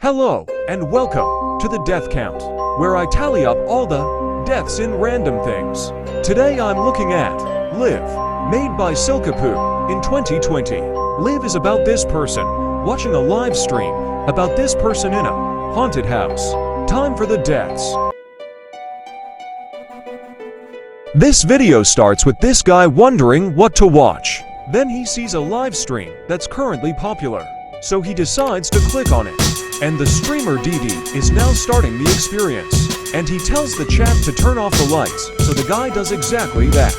Hello, and welcome to the Death Count, where I tally up all the deaths in random things. Today I'm looking at Live, made by Silkapoo in 2020. Live is about this person watching a live stream about this person in a haunted house. Time for the deaths. This video starts with this guy wondering what to watch. Then he sees a live stream that's currently popular, so he decides to click on it. And the streamer DD is now starting the experience. And he tells the chat to turn off the lights, so the guy does exactly that.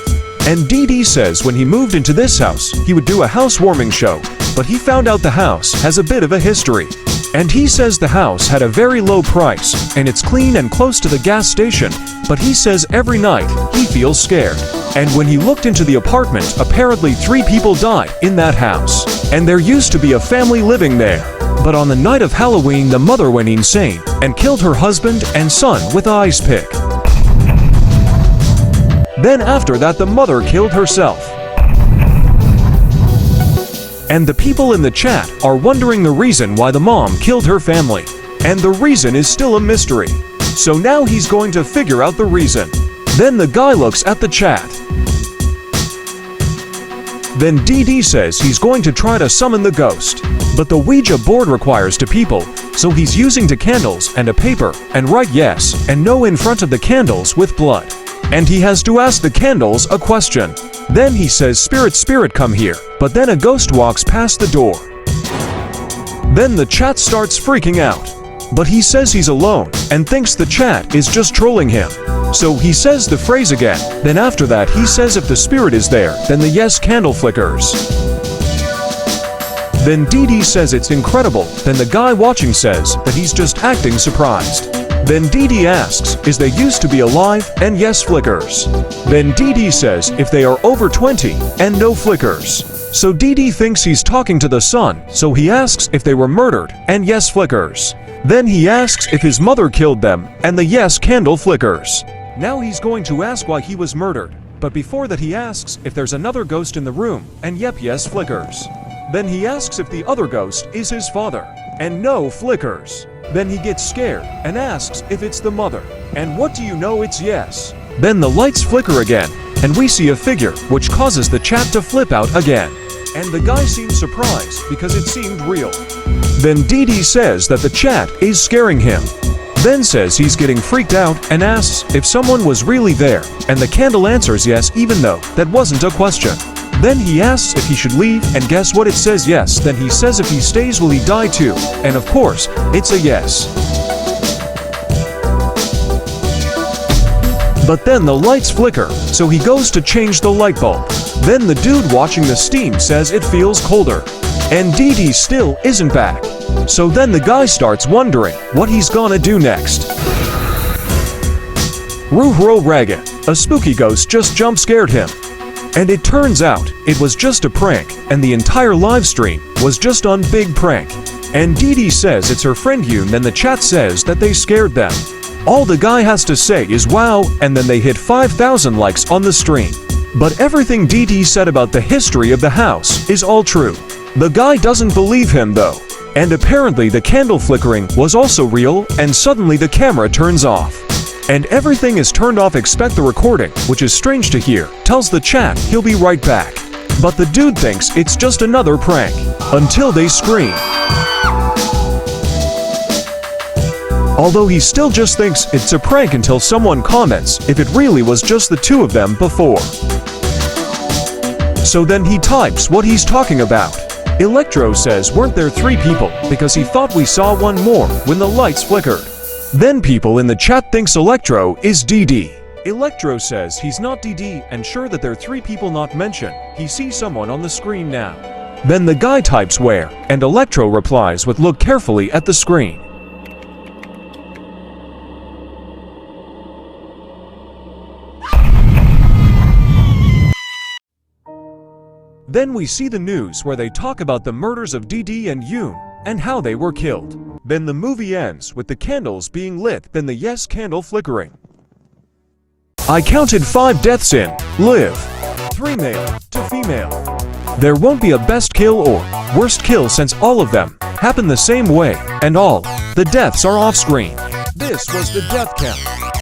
And DD says when he moved into this house, he would do a housewarming show, but he found out the house has a bit of a history. And he says the house had a very low price, and it's clean and close to the gas station, but he says every night he feels scared. And when he looked into the apartment, apparently 3 people died in that house. And there used to be a family living there. But on the night of Halloween, the mother went insane and killed her husband and son with an ice pick. Then after that, the mother killed herself. And the people in the chat are wondering the reason why the mom killed her family. And the reason is still a mystery. So now he's going to figure out the reason. Then the guy looks at the chat. Then DD says he's going to try to summon the ghost. But the Ouija board requires 2 people, so he's using 2 candles and a paper and write yes and no in front of the candles with blood. And he has to ask the candles a question. Then he says, spirit, come here, but then a ghost walks past the door. Then the chat starts freaking out. But he says he's alone and thinks the chat is just trolling him. So he says the phrase again. Then after that he says if the spirit is there, then the yes candle flickers. Then DD says it's incredible. Then the guy watching says that he's just acting surprised. Then DD asks, is they used to be alive? And yes flickers. Then DD says if they are over 20 and no flickers. So DD thinks he's talking to the son, so he asks if they were murdered and yes flickers. Then he asks if his mother killed them and the yes candle flickers. Now he's going to ask why he was murdered, but before that he asks if there's another ghost in the room and yep yes flickers. Then he asks if the other ghost is his father, and no flickers. Then he gets scared and asks if it's the mother, and what do you know, it's yes. Then the lights flicker again, and we see a figure which causes the chat to flip out again. And the guy seems surprised because it seemed real. Then DD says that the chat is scaring him. Then says he's getting freaked out and asks if someone was really there, and the candle answers yes even though that wasn't a question. Then he asks if he should leave, and guess what, it says yes. Then he says if he stays will he die too, and of course it's a yes. But then the lights flicker, so he goes to change the light bulb. Then the dude watching the steam says it feels colder, and DD still isn't back. So then the guy starts wondering what he's gonna do next. Ruhro Raga, a spooky ghost just jump scared him. And it turns out it was just a prank, and the entire live stream was just on big prank. And DD says it's her friend Yoon, then the chat says that they scared them. All the guy has to say is wow, and then they hit 5,000 likes on the stream. But everything DD said about the history of the house is all true. The guy doesn't believe him though. And apparently the candle flickering was also real, and suddenly the camera turns off. And everything is turned off except the recording, which is strange to hear, tells the chat he'll be right back. But the dude thinks it's just another prank, until they scream. Although he still just thinks it's a prank until someone comments if it really was just the 2 of them before. So then he types what he's talking about. Electro says weren't there 3 people because he thought we saw one more when the lights flickered. Then people in the chat thinks Electro is DD. Electro says he's not DD and sure that there are 3 people not mentioned. He sees someone on the screen now. Then the guy types where, and Electro replies with look carefully at the screen. Then we see the news where they talk about the murders of DD and Yoon and how they were killed. Then the movie ends with the candles being lit, then the yes candle flickering. I counted 5 deaths in Live, 3 male to female. There won't be a best kill or worst kill since all of them happen the same way and all The deaths are off screen. This was the death count.